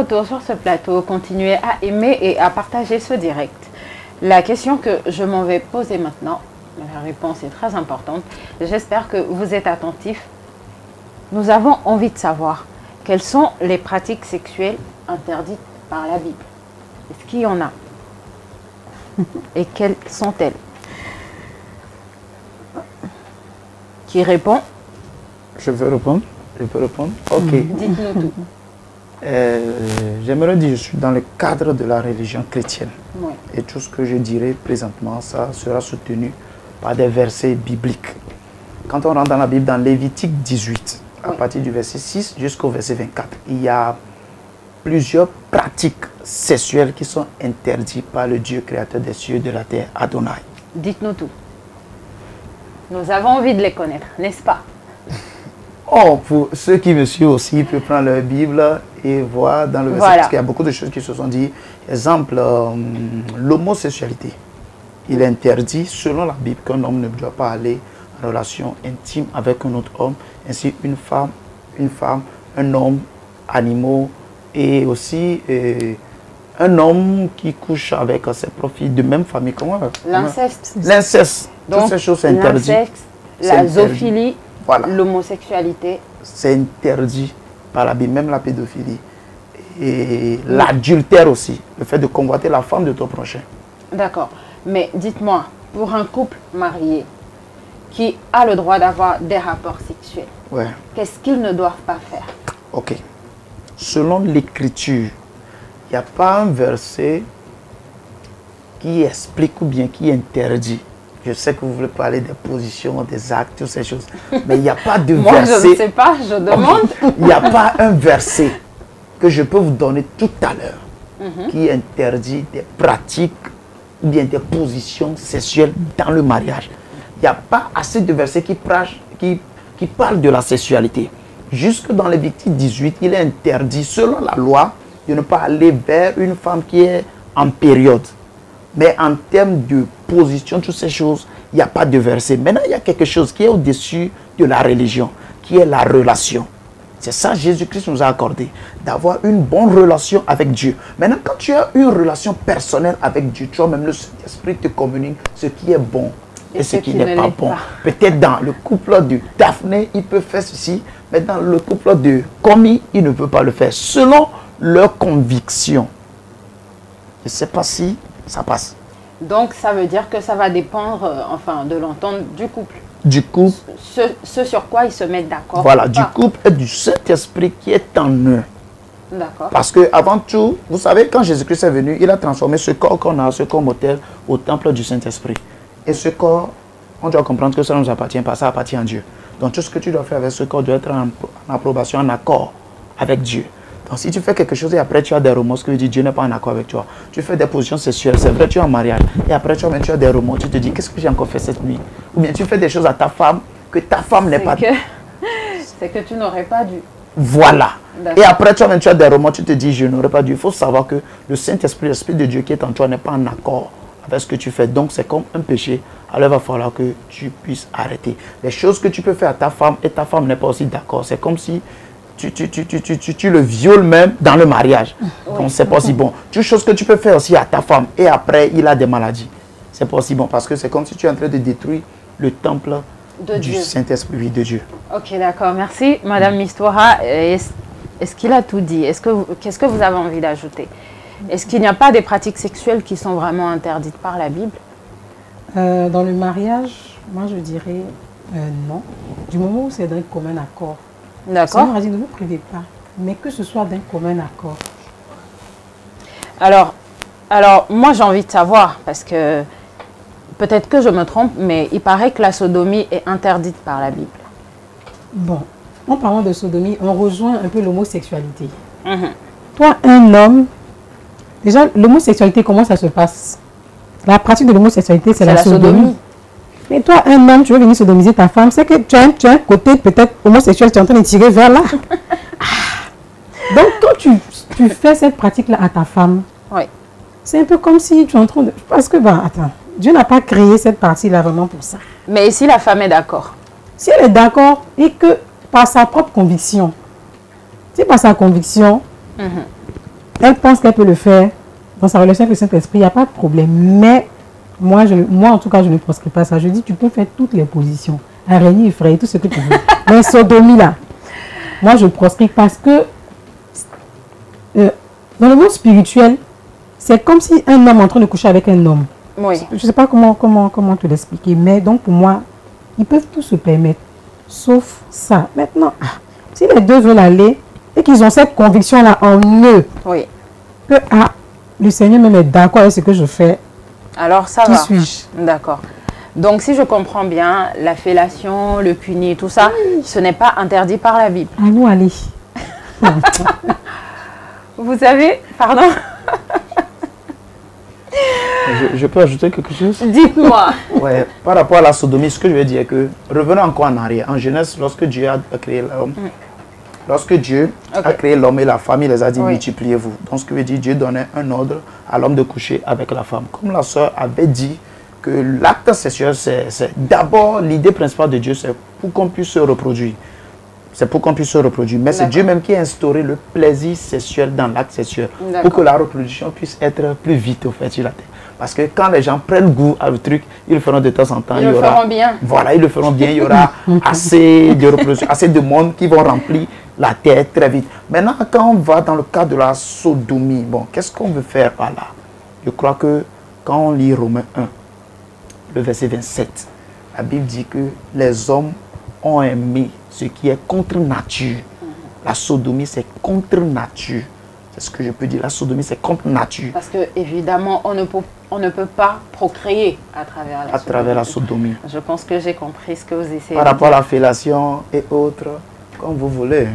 retour sur ce plateau. Continuez à aimer et à partager ce direct. La question que je m'en vais poser maintenant, la réponse est très importante. J'espère que vous êtes attentifs. Nous avons envie de savoir quelles sont les pratiques sexuelles interdites par la Bible. Est-ce qu'il y en a? Et quelles sont-elles? Qui répond? Je peux répondre? Je peux répondre? Ok. Dites-nous tout. J'aimerais dire, je suis dans le cadre de la religion chrétienne. Oui. Et tout ce que je dirai présentement, ça sera soutenu par des versets bibliques. Quand on rentre dans la Bible, dans Lévitique 18, à partir du verset 6 jusqu'au verset 24, il y a plusieurs pratiques sexuelles qui sont interdites par le Dieu créateur des cieux et de la terre, Adonai. Dites-nous tout. Nous avons envie de les connaître, n'est-ce pas? Oh, pour ceux qui me suivent aussi, ils peuvent prendre leur Bible et voir dans le verset, parce qu'il y a beaucoup de choses qui se sont dites. Exemple, l'homosexualité. Il est interdit, selon la Bible, qu'un homme ne doit pas aller en relation intime avec un autre homme, ainsi une femme, un homme, animaux, et aussi un homme qui couche avec ses profils de même famille. Comment? L'inceste. L'inceste. Toutes ces choses sont interdites. L'inceste, la zoophilie, voilà. L'homosexualité. C'est interdit par la Bible, même la pédophilie. Et l'adultère aussi, le fait de convoiter la femme de ton prochain. D'accord. Mais dites-moi, pour un couple marié qui a le droit d'avoir des rapports sexuels, qu'est-ce qu'ils ne doivent pas faire? Ok. Selon l'Écriture, il n'y a pas un verset qui explique ou bien qui interdit. Je sais que vous voulez parler des positions, des actes, toutes ces choses. Mais il n'y a pas de Moi, verset. je ne sais pas, je demande. Il n'y a pas un verset que je peux vous donner tout à l'heure qui interdit des pratiques ou bien des positions sexuelles dans le mariage. Il n'y a pas assez de versets qui parlent de la sexualité. Jusque dans Lévitique 18, il est interdit, selon la loi, de ne pas aller vers une femme qui est en période. Mais en termes de position, toutes ces choses, il n'y a pas de verset. Maintenant, il y a quelque chose qui est au-dessus de la religion, qui est la relation. C'est ça Jésus-Christ nous a accordé, d'avoir une bonne relation avec Dieu. Maintenant, quand tu as une relation personnelle avec Dieu, tu as même le Saint-Esprit te communique ce qui est bon et ce qui n'est pas bon. Peut-être dans le couple de Daphné, il peut faire ceci, mais dans le couple de Komi, il ne peut pas le faire, selon leur conviction. Je ne sais pas si ça passe. Donc, ça veut dire que ça va dépendre, enfin, de l'entente du couple. Du couple. Ce sur quoi ils se mettent d'accord. Voilà, du couple et du Saint-Esprit qui est en eux. D'accord. Parce que avant tout, vous savez, quand Jésus-Christ est venu, il a transformé ce corps qu'on a, ce corps mortel, au temple du Saint-Esprit. Et ce corps, on doit comprendre que ça ne nous appartient pas, ça appartient à Dieu. Donc tout ce que tu dois faire avec ce corps doit être en approbation, en accord avec Dieu. Donc si tu fais quelque chose et après tu as des remords, ce que dit Dieu n'est pas en accord avec toi. Tu fais des positions sexuelles, c'est vrai, tu es en mariage. Et après tu as des remords, tu te dis, qu'est-ce que j'ai encore fait cette nuit? Ou bien tu fais des choses à ta femme que ta femme n'est pas... C'est que tu n'aurais pas dû. Voilà. Et après tu as des remords, tu te dis, je n'aurais pas dû. Il faut savoir que le Saint-Esprit, l'Esprit de Dieu qui est en toi n'est pas en accord avec ce que tu fais. Donc c'est comme un péché. Alors il va falloir que tu puisses arrêter. Les choses que tu peux faire à ta femme et ta femme n'est pas aussi d'accord. C'est comme si... Tu le violes même dans le mariage. Oui. Donc, c'est pas si bon. Toutes choses que tu peux faire aussi à ta femme et après, il a des maladies. C'est pas si bon parce que c'est comme si tu es en train de détruire le temple du Saint-Esprit de Dieu. Ok, d'accord. Merci, Madame Mistora. Est-ce qu'il a tout dit? Qu'est-ce que vous avez envie d'ajouter? Est-ce qu'il n'y a pas des pratiques sexuelles qui sont vraiment interdites par la Bible? Dans le mariage, moi, je dirais non. Du moment où c'est d'un commun accord. D'accord. Ne vous privez pas, mais que ce soit d'un commun accord. Alors moi j'ai envie de savoir, parce que peut-être que je me trompe, mais il paraît que la sodomie est interdite par la Bible. Bon, en parlant de sodomie, on rejoint un peu l'homosexualité. Toi, un homme, déjà l'homosexualité, comment ça se passe? La pratique de l'homosexualité, c'est la sodomie. Mais toi, un homme, tu veux venir sodomiser ta femme, c'est que tu as un côté peut-être homosexuel, tu es en train de tirer vers là. Donc, quand tu fais cette pratique-là à ta femme, c'est un peu comme si tu es en train de... Parce que, attends, Dieu n'a pas créé cette partie-là vraiment pour ça. Mais si la femme est d'accord? Si elle est d'accord et que par sa propre conviction, si par sa conviction, elle pense qu'elle peut le faire dans sa relation avec le Saint-Esprit, il n'y a pas de problème. Mais moi, en tout cas, je ne proscris pas ça. Je dis, tu peux faire toutes les positions. Araignée, effrayée, tout ce que tu veux. Mais sodomie, là, moi, je proscris parce que dans le monde spirituel, c'est comme si un homme est en train de coucher avec un homme. Oui. Je ne sais pas comment te l'expliquer, mais donc pour moi, ils peuvent tout se permettre, sauf ça. Maintenant, si les deux veulent aller et qu'ils ont cette conviction-là en eux, Oui. que le Seigneur même est d'accord avec ce que je fais, Alors, ça qui va. suis-je? D'accord. Donc, si je comprends bien, la fellation, le punir, tout ça, ce n'est pas interdit par la Bible. Allons aller. Vous avez... Pardon? Je peux ajouter quelque chose? Dites-moi. Ouais, par rapport à la sodomie, ce que je veux dire est que, revenons encore en arrière. En Genèse, lorsque Dieu a créé l'homme, a créé l'homme et la femme, il les a dit multipliez-vous. Donc ce que veut dire, Dieu donnait un ordre à l'homme de coucher avec la femme. Comme la sœur avait dit que l'acte sexuel, c'est d'abord l'idée principale de Dieu, c'est pour qu'on puisse se reproduire. C'est pour qu'on puisse se reproduire. Mais c'est Dieu même qui a instauré le plaisir sexuel dans l'acte sexuel. Pour que la reproduction puisse être plus vite au fait sur la terre. Parce que quand les gens prennent goût à le truc, ils le feront de temps en temps. Ils le feront bien. Voilà, ils le feront bien. Il y aura assez de reproduction, assez de monde qui vont remplir la terre très vite. Maintenant, quand on va dans le cas de la sodomie, bon, qu'est-ce qu'on veut faire par là? Je crois que quand on lit Romains 1, le verset 27, la Bible dit que les hommes ont aimé ce qui est contre nature. La sodomie, c'est contre nature. C'est ce que je peux dire. La sodomie, c'est contre nature. Parce que, évidemment, on ne peut pas procréer à travers la sodomie. Je pense que j'ai compris ce que vous essayez de dire. Par rapport à la fellation et autres, comme vous voulez.